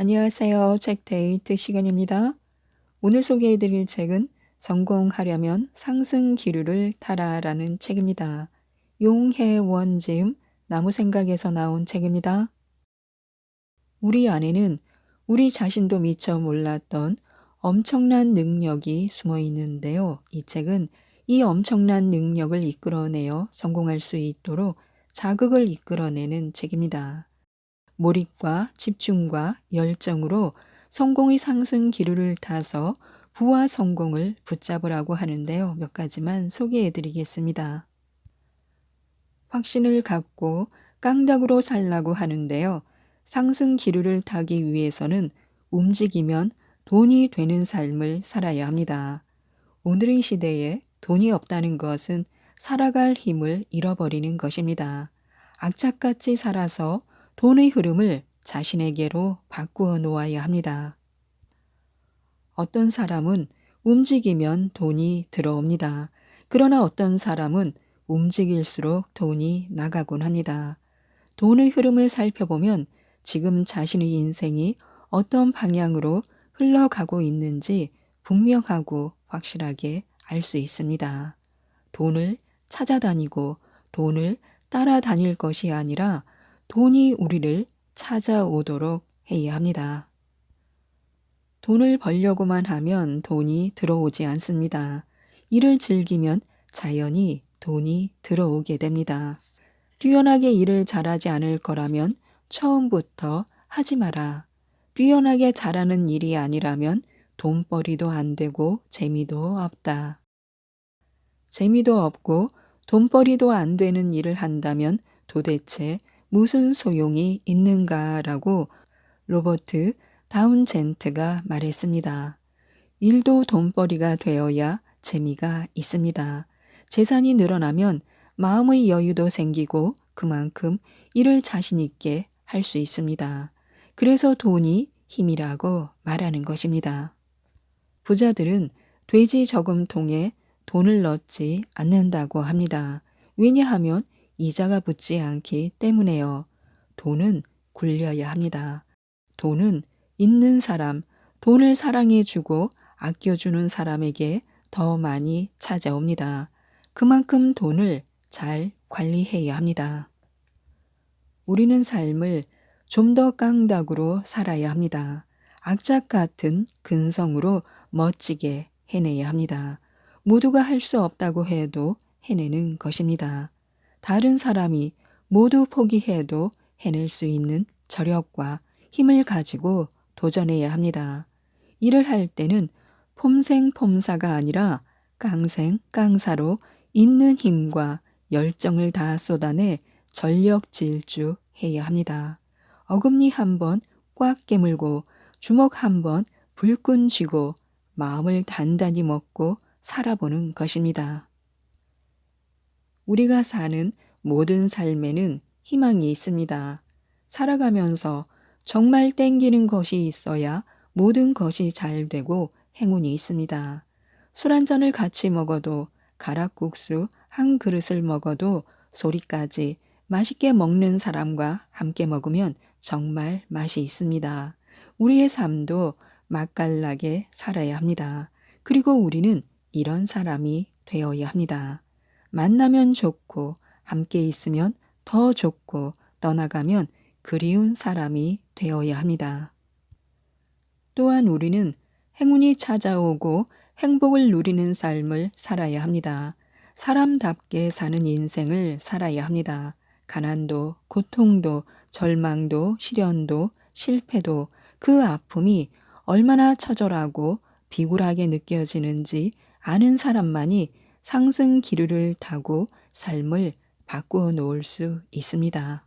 안녕하세요. 책 데이트 시간입니다. 오늘 소개해드릴 책은 성공하려면 상승 기류를 타라라는 책입니다. 용혜원 지음 나무생각에서 나온 책입니다. 우리 안에는 우리 자신도 미처 몰랐던 엄청난 능력이 숨어 있는데요. 이 책은 이 엄청난 능력을 이끌어내어 성공할 수 있도록 자극을 이끌어내는 책입니다. 몰입과 집중과 열정으로 성공의 상승 기류를 타서 부와 성공을 붙잡으라고 하는데요. 몇 가지만 소개해 드리겠습니다. 확신을 갖고 깡닭으로 살라고 하는데요. 상승 기류를 타기 위해서는 움직이면 돈이 되는 삶을 살아야 합니다. 오늘의 시대에 돈이 없다는 것은 살아갈 힘을 잃어버리는 것입니다. 악착같이 살아서 돈의 흐름을 자신에게로 바꾸어 놓아야 합니다. 어떤 사람은 움직이면 돈이 들어옵니다. 그러나 어떤 사람은 움직일수록 돈이 나가곤 합니다. 돈의 흐름을 살펴보면 지금 자신의 인생이 어떤 방향으로 흘러가고 있는지 분명하고 확실하게 알 수 있습니다. 돈을 찾아다니고 돈을 따라다닐 것이 아니라 돈이 우리를 찾아오도록 해야 합니다. 돈을 벌려고만 하면 돈이 들어오지 않습니다. 일을 즐기면 자연히 돈이 들어오게 됩니다. 뛰어나게 일을 잘하지 않을 거라면 처음부터 하지 마라. 뛰어나게 잘하는 일이 아니라면 돈벌이도 안 되고 재미도 없다. 재미도 없고 돈벌이도 안 되는 일을 한다면 도대체 무슨 소용이 있는가라고 로버트 다운젠트가 말했습니다. 일도 돈벌이가 되어야 재미가 있습니다. 재산이 늘어나면 마음의 여유도 생기고 그만큼 일을 자신 있게 할 수 있습니다. 그래서 돈이 힘이라고 말하는 것입니다. 부자들은 돼지 저금통에 돈을 넣지 않는다고 합니다. 왜냐하면 이자가 붙지 않기 때문에요. 돈은 굴려야 합니다. 돈은 있는 사람, 돈을 사랑해주고 아껴주는 사람에게 더 많이 찾아옵니다. 그만큼 돈을 잘 관리해야 합니다. 우리는 삶을 좀 더 깡닭으로 살아야 합니다. 악착 같은 근성으로 멋지게 해내야 합니다. 모두가 할 수 없다고 해도 해내는 것입니다. 다른 사람이 모두 포기해도 해낼 수 있는 저력과 힘을 가지고 도전해야 합니다. 일을 할 때는 폼생폼사가 아니라 깡생깡사로 있는 힘과 열정을 다 쏟아내 전력 질주해야 합니다. 어금니 한번 꽉 깨물고 주먹 한번 불끈 쥐고 마음을 단단히 먹고 살아보는 것입니다. 우리가 사는 모든 삶에는 희망이 있습니다. 살아가면서 정말 땡기는 것이 있어야 모든 것이 잘 되고 행운이 있습니다. 술 한 잔을 같이 먹어도 가락국수 한 그릇을 먹어도 소리까지 맛있게 먹는 사람과 함께 먹으면 정말 맛이 있습니다. 우리의 삶도 맛깔나게 살아야 합니다. 그리고 우리는 이런 사람이 되어야 합니다. 만나면 좋고 함께 있으면 더 좋고 떠나가면 그리운 사람이 되어야 합니다. 또한 우리는 행운이 찾아오고 행복을 누리는 삶을 살아야 합니다. 사람답게 사는 인생을 살아야 합니다. 가난도, 고통도, 절망도, 시련도, 실패도 그 아픔이 얼마나 처절하고 비굴하게 느껴지는지 아는 사람만이 상승 기류를 타고 삶을 바꾸어 놓을 수 있습니다.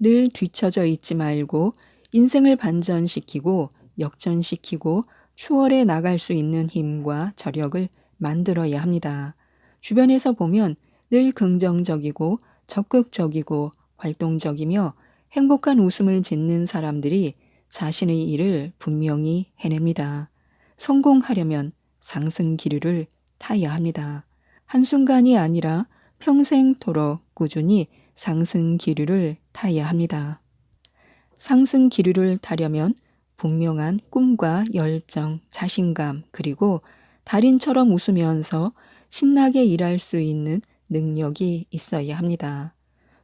늘 뒤처져 있지 말고 인생을 반전시키고 역전시키고 추월해 나갈 수 있는 힘과 저력을 만들어야 합니다. 주변에서 보면 늘 긍정적이고 적극적이고 활동적이며 행복한 웃음을 짓는 사람들이 자신의 일을 분명히 해냅니다. 성공하려면 상승 기류를 타야 합니다. 한순간이 아니라 평생토록 꾸준히 상승 기류를 타야 합니다. 상승 기류를 타려면 분명한 꿈과 열정, 자신감, 그리고 달인처럼 웃으면서 신나게 일할 수 있는 능력이 있어야 합니다.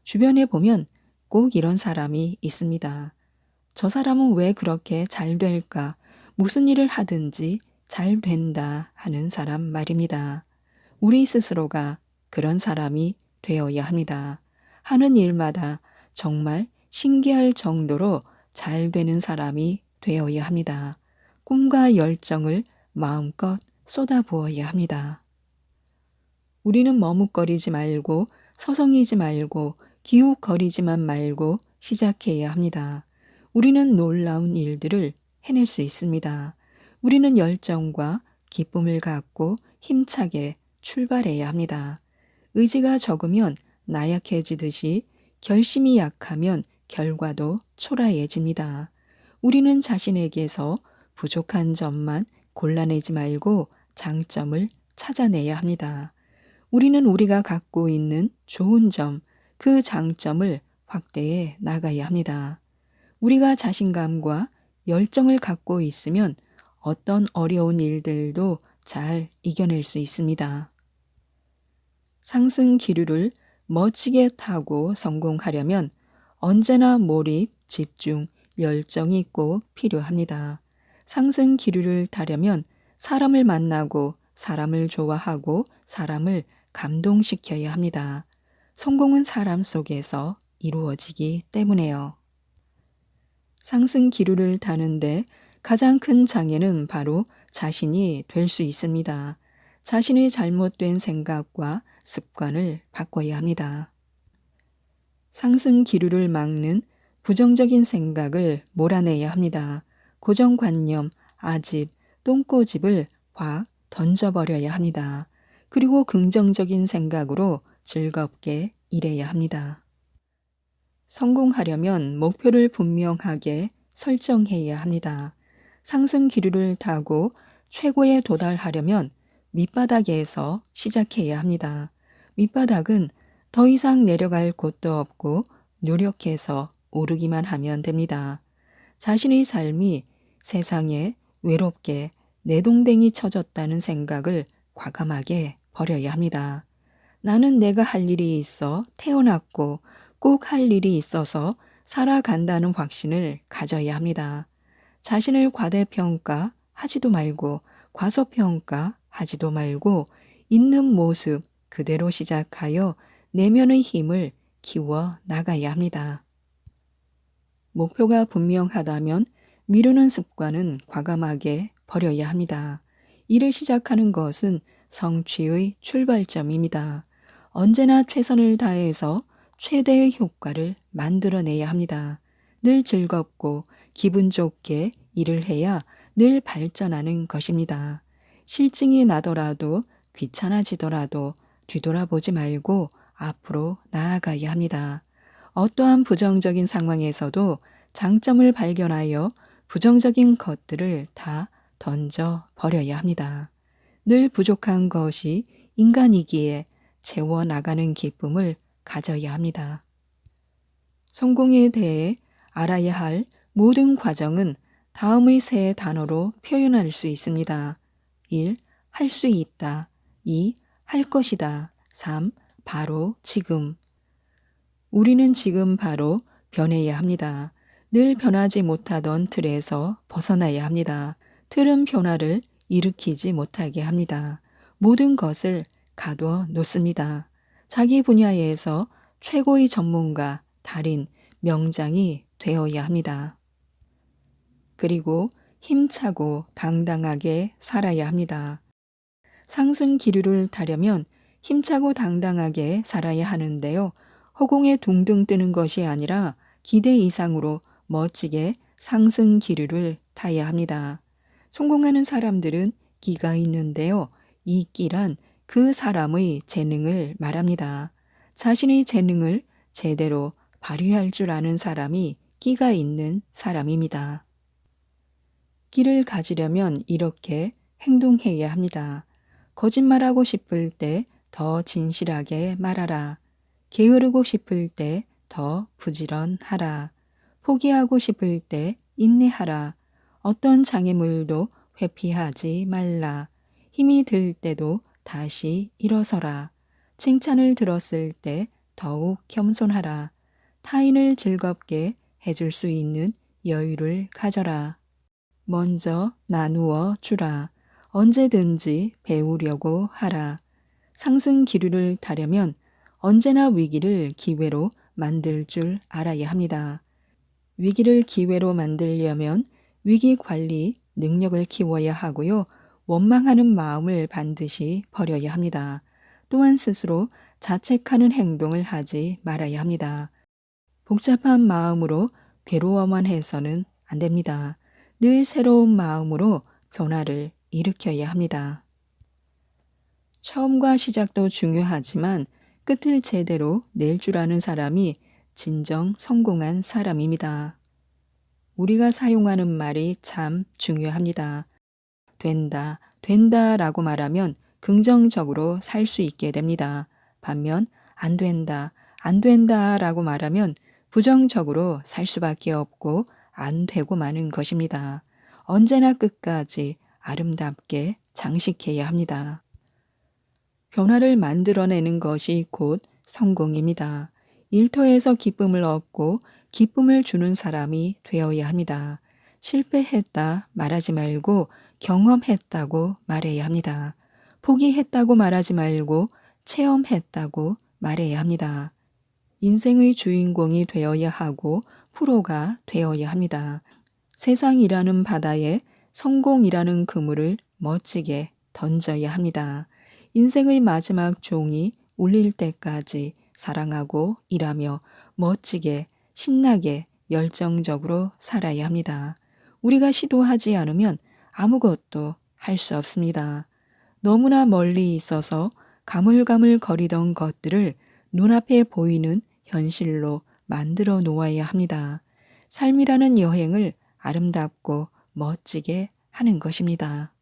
주변에 보면 꼭 이런 사람이 있습니다. 저 사람은 왜 그렇게 잘 될까? 무슨 일을 하든지 잘 된다 하는 사람 말입니다. 우리 스스로가 그런 사람이 되어야 합니다. 하는 일마다 정말 신기할 정도로 잘 되는 사람이 되어야 합니다. 꿈과 열정을 마음껏 쏟아부어야 합니다. 우리는 머뭇거리지 말고 서성이지 말고 기웃거리지만 말고 시작해야 합니다. 우리는 놀라운 일들을 해낼 수 있습니다. 우리는 열정과 기쁨을 갖고 힘차게 출발해야 합니다. 의지가 적으면 나약해지듯이 결심이 약하면 결과도 초라해집니다. 우리는 자신에게서 부족한 점만 골라내지 말고 장점을 찾아내야 합니다. 우리는 우리가 갖고 있는 좋은 점, 그 장점을 확대해 나가야 합니다. 우리가 자신감과 열정을 갖고 있으면 어떤 어려운 일들도 잘 이겨낼 수 있습니다. 상승 기류를 멋지게 타고 성공하려면 언제나 몰입, 집중, 열정이 꼭 필요합니다. 상승 기류를 타려면 사람을 만나고 사람을 좋아하고 사람을 감동시켜야 합니다. 성공은 사람 속에서 이루어지기 때문에요. 상승 기류를 타는데 가장 큰 장애는 바로 자신이 될 수 있습니다. 자신의 잘못된 생각과 습관을 바꿔야 합니다. 상승 기류를 막는 부정적인 생각을 몰아내야 합니다. 고정관념, 아집, 똥꼬집을 확 던져버려야 합니다. 그리고 긍정적인 생각으로 즐겁게 일해야 합니다. 성공하려면 목표를 분명하게 설정해야 합니다. 상승 기류를 타고 최고에 도달하려면 밑바닥에서 시작해야 합니다. 밑바닥은 더 이상 내려갈 곳도 없고 노력해서 오르기만 하면 됩니다. 자신의 삶이 세상에 외롭게 내동댕이 쳐졌다는 생각을 과감하게 버려야 합니다. 나는 내가 할 일이 있어 태어났고 꼭 할 일이 있어서 살아간다는 확신을 가져야 합니다. 자신을 과대평가 하지도 말고 과소평가 하지도 말고 있는 모습 그대로 시작하여 내면의 힘을 키워 나가야 합니다. 목표가 분명하다면 미루는 습관은 과감하게 버려야 합니다. 일을 시작하는 것은 성취의 출발점입니다. 언제나 최선을 다해서 최대의 효과를 만들어내야 합니다. 늘 즐겁고 기분 좋게 일을 해야 늘 발전하는 것입니다. 실증이 나더라도 귀찮아지더라도 뒤돌아보지 말고 앞으로 나아가야 합니다. 어떠한 부정적인 상황에서도 장점을 발견하여 부정적인 것들을 다 던져 버려야 합니다. 늘 부족한 것이 인간이기에 채워나가는 기쁨을 가져야 합니다. 성공에 대해 알아야 할 모든 과정은 다음의 세 단어로 표현할 수 있습니다. 1. 할 수 있다. 2. 할 것이다. 3. 바로 지금. 우리는 지금 바로 변해야 합니다. 늘 변하지 못하던 틀에서 벗어나야 합니다. 틀은 변화를 일으키지 못하게 합니다. 모든 것을 가둬 놓습니다. 자기 분야에서 최고의 전문가, 달인, 명장이 되어야 합니다. 그리고 힘차고 당당하게 살아야 합니다. 상승 기류를 타려면 힘차고 당당하게 살아야 하는데요. 허공에 둥둥 뜨는 것이 아니라 기대 이상으로 멋지게 상승 기류를 타야 합니다. 성공하는 사람들은 끼가 있는데요. 이 끼란 그 사람의 재능을 말합니다. 자신의 재능을 제대로 발휘할 줄 아는 사람이 끼가 있는 사람입니다. 끼를 가지려면 이렇게 행동해야 합니다. 거짓말하고 싶을 때 더 진실하게 말하라. 게으르고 싶을 때 더 부지런하라. 포기하고 싶을 때 인내하라. 어떤 장애물도 회피하지 말라. 힘이 들 때도 다시 일어서라. 칭찬을 들었을 때 더욱 겸손하라. 타인을 즐겁게 해줄 수 있는 여유를 가져라. 먼저 나누어 주라. 언제든지 배우려고 하라. 상승 기류를 타려면 언제나 위기를 기회로 만들 줄 알아야 합니다. 위기를 기회로 만들려면 위기 관리 능력을 키워야 하고요. 원망하는 마음을 반드시 버려야 합니다. 또한 스스로 자책하는 행동을 하지 말아야 합니다. 복잡한 마음으로 괴로워만 해서는 안 됩니다. 늘 새로운 마음으로 변화를 일으켜야 합니다. 처음과 시작도 중요하지만 끝을 제대로 낼 줄 아는 사람이 진정 성공한 사람입니다. 우리가 사용하는 말이 참 중요합니다. 된다, 된다라고 말하면 긍정적으로 살 수 있게 됩니다. 반면 안 된다, 안 된다라고 말하면 부정적으로 살 수밖에 없고 안 되고 마는 것입니다. 언제나 끝까지 아름답게 장식해야 합니다. 변화를 만들어내는 것이 곧 성공입니다. 일터에서 기쁨을 얻고 기쁨을 주는 사람이 되어야 합니다. 실패했다 말하지 말고 경험했다고 말해야 합니다. 포기했다고 말하지 말고 체험했다고 말해야 합니다. 인생의 주인공이 되어야 하고 프로가 되어야 합니다. 세상이라는 바다에 성공이라는 그물을 멋지게 던져야 합니다. 인생의 마지막 종이 울릴 때까지 사랑하고 일하며 멋지게 신나게 열정적으로 살아야 합니다. 우리가 시도하지 않으면 아무것도 할 수 없습니다. 너무나 멀리 있어서 가물가물 거리던 것들을 눈앞에 보이는 현실로 만들어 놓아야 합니다. 삶이라는 여행을 아름답고 멋지게 하는 것입니다.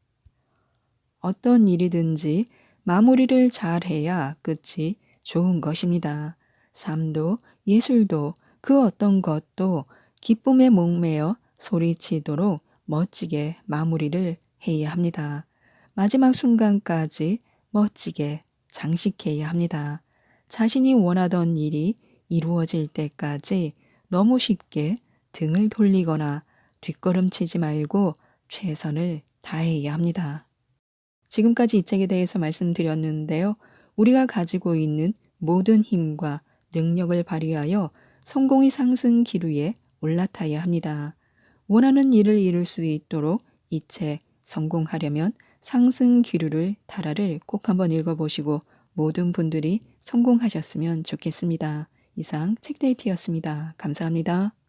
어떤 일이든지 마무리를 잘해야 끝이 좋은 것입니다. 삶도 예술도 그 어떤 것도 기쁨에 목매어 소리치도록 멋지게 마무리를 해야 합니다. 마지막 순간까지 멋지게 장식해야 합니다. 자신이 원하던 일이 이루어질 때까지 너무 쉽게 등을 돌리거나 뒷걸음치지 말고 최선을 다해야 합니다. 지금까지 이 책에 대해서 말씀드렸는데요. 우리가 가지고 있는 모든 힘과 능력을 발휘하여 성공의 상승 기류에 올라타야 합니다. 원하는 일을 이룰 수 있도록 이 책 성공하려면 상승 기류를 타라를 꼭 한번 읽어보시고 모든 분들이 성공하셨으면 좋겠습니다. 이상 책데이트였습니다. 감사합니다.